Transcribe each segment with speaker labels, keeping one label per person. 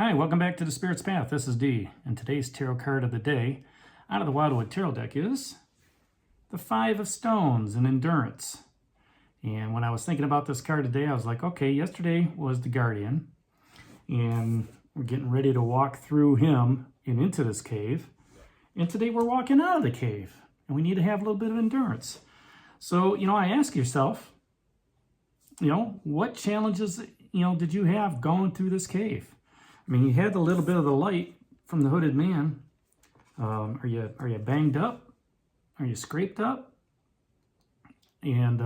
Speaker 1: Hi, welcome back to the Spirit's Path. This is Dee, and today's tarot card of the day out of the Wildwood Tarot deck is the Five of Stones in Endurance. And when I was thinking about this card today, I was like, okay, yesterday was the Guardian, and we're getting ready to walk through him and into this cave. And today we're walking out of the cave, and we need to have a little bit of endurance. So, I ask yourself, what challenges, did you have going through this cave? I mean, you had a little bit of the light from the hooded man. Are you banged up? Are you scraped up? And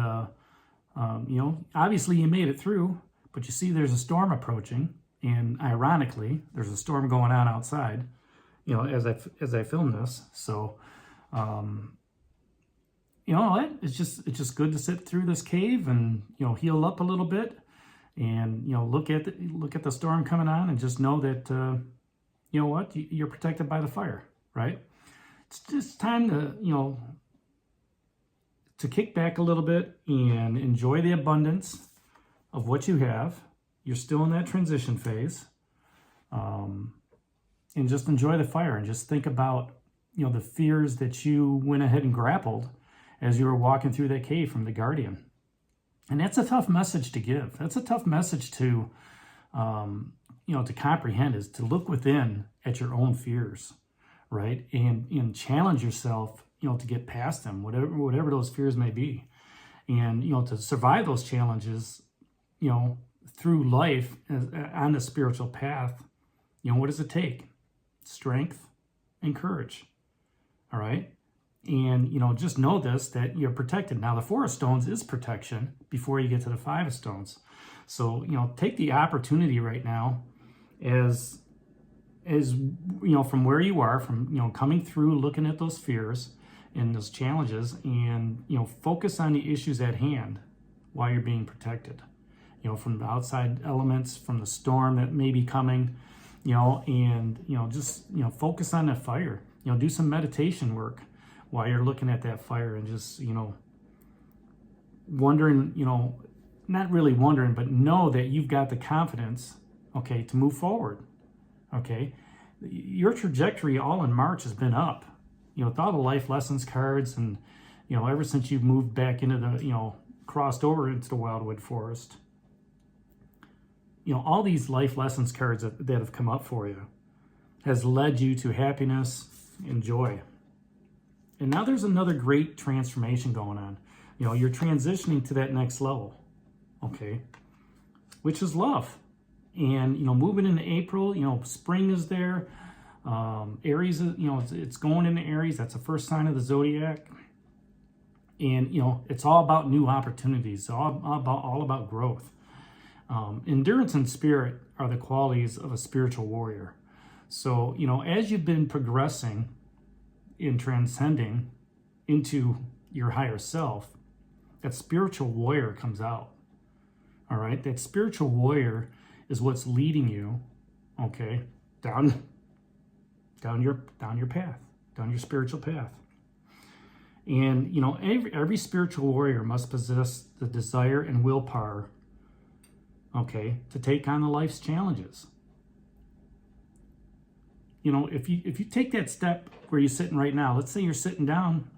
Speaker 1: obviously you made it through, but you see there's a storm approaching, and ironically, there's a storm going on outside. As I film this, so it's just good to sit through this cave and heal up a little bit. And look at the storm coming on, and just know that you're protected by the fire, right? It's just time to kick back a little bit and enjoy the abundance of what you have. You're still in that transition phase, and just enjoy the fire, and just think about the fears that you went ahead and grappled as you were walking through that cave from the Guardian. And that's a tough message to give. That's a tough message to, to comprehend, is to look within at your own fears, right? And challenge yourself, to get past them, whatever those fears may be. And, to survive those challenges, through life on the spiritual path, what does it take? Strength and courage, all right? And, just know this, that you're protected. Now, the Four of Stones is protection before you get to the Five of Stones. So, take the opportunity right now as from where you are, from, coming through, looking at those fears and those challenges, and, focus on the issues at hand while you're being protected, from the outside elements, from the storm that may be coming, and, just, focus on that fire, do some meditation work while you're looking at that fire, and just, wondering, not really wondering, but know that you've got the confidence, okay, to move forward, okay? Your trajectory all in March has been up, with all the life lessons cards, and, ever since you've moved back into the, crossed over into the Wildwood Forest, all these life lessons cards that have come up for you has led you to happiness and joy. And now there's another great transformation going on. You're transitioning to that next level, okay, which is love. And, moving into April, spring is there. Aries, it's going into Aries. That's the first sign of the zodiac. And, it's all about new opportunities. All about growth. Endurance and spirit are the qualities of a spiritual warrior. So, as you've been progressing in transcending into your higher self, that spiritual warrior comes out. All right, that spiritual warrior is what's leading you, okay, down your path, down your spiritual path. And every spiritual warrior must possess the desire and willpower, okay, to take on the life's challenges. If you take that step where you're sitting right now, let's say you're sitting down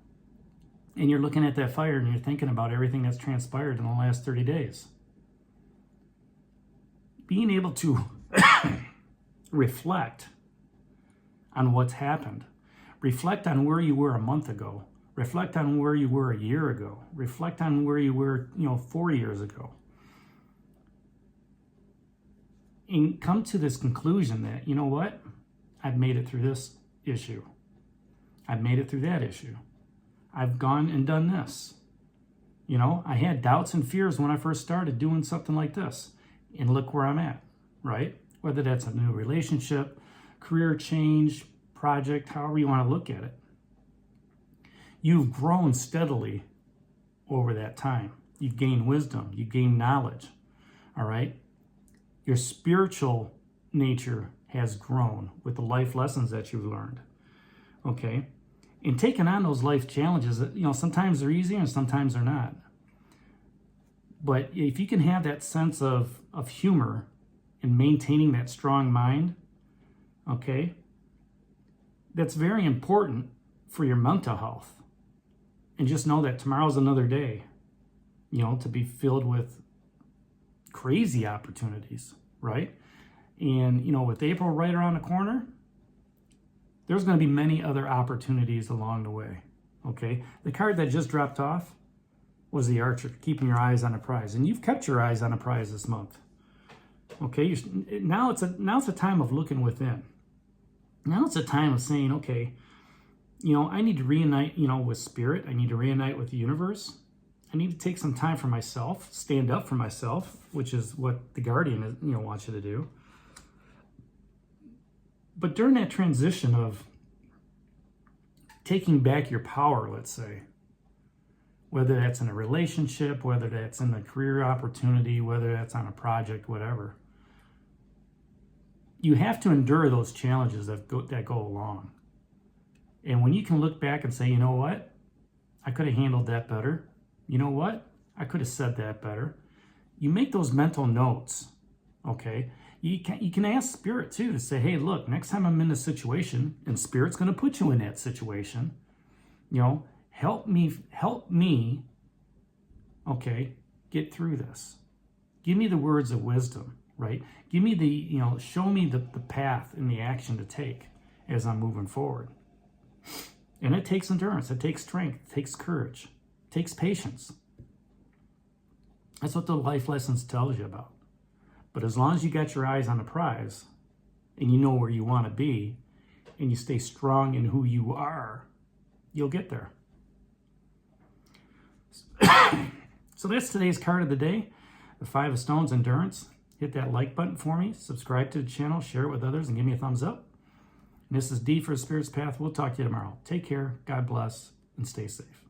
Speaker 1: and you're looking at that fire and you're thinking about everything that's transpired in the last 30 days. Being able to reflect on what's happened, reflect on where you were a month ago, reflect on where you were a year ago, reflect on where you were, 4 years ago. And come to this conclusion that, what? I've made it through this issue. I've made it through that issue. I've gone and done this. I had doubts and fears when I first started doing something like this. And look where I'm at, right? Whether that's a new relationship, career change, project, however you want to look at it. You've grown steadily over that time. You've gained wisdom. You've gained knowledge, all right? Your spiritual nature has grown with the life lessons that you've learned, okay? And taking on those life challenges, sometimes they're easy and sometimes they're not. But if you can have that sense of humor and maintaining that strong mind, okay, that's very important for your mental health. And just know that tomorrow's another day, you know, to be filled with crazy opportunities, right? And, you know, with April right around the corner, there's going to be many other opportunities along the way, okay? The card that just dropped off was the Archer, keeping your eyes on a prize. And you've kept your eyes on a prize this month, okay? Now it's a time of looking within. Now it's a time of saying, okay, you know, I need to reunite, you know, with spirit. I need to reunite with the universe. I need to take some time for myself, stand up for myself, which is what the Guardian is, you know, wants you to do. But during that transition of taking back your power, let's say, whether that's in a relationship, whether that's in a career opportunity, whether that's on a project, whatever, you have to endure those challenges that go along. And when you can look back and say, you know what, I could have handled that better. You know what, I could have said that better. You make those mental notes, okay? You can ask Spirit too to say, hey, look, next time I'm in this situation, and Spirit's going to put you in that situation, you know, help me, okay, get through this. Give me the words of wisdom, right? Give me the, you know, show me the path and the action to take as I'm moving forward. And it takes endurance, it takes strength, it takes courage, it takes patience. That's what the life lessons tells you about. But as long as you got your eyes on the prize and you know where you want to be and you stay strong in who you are, you'll get there. So that's today's card of the day, the Five of Stones, Endurance. Hit that like button for me, subscribe to the channel, share it with others, and give me a thumbs up. And this is D for Spirit's Path. We'll talk to you tomorrow. Take care, God bless, and stay safe.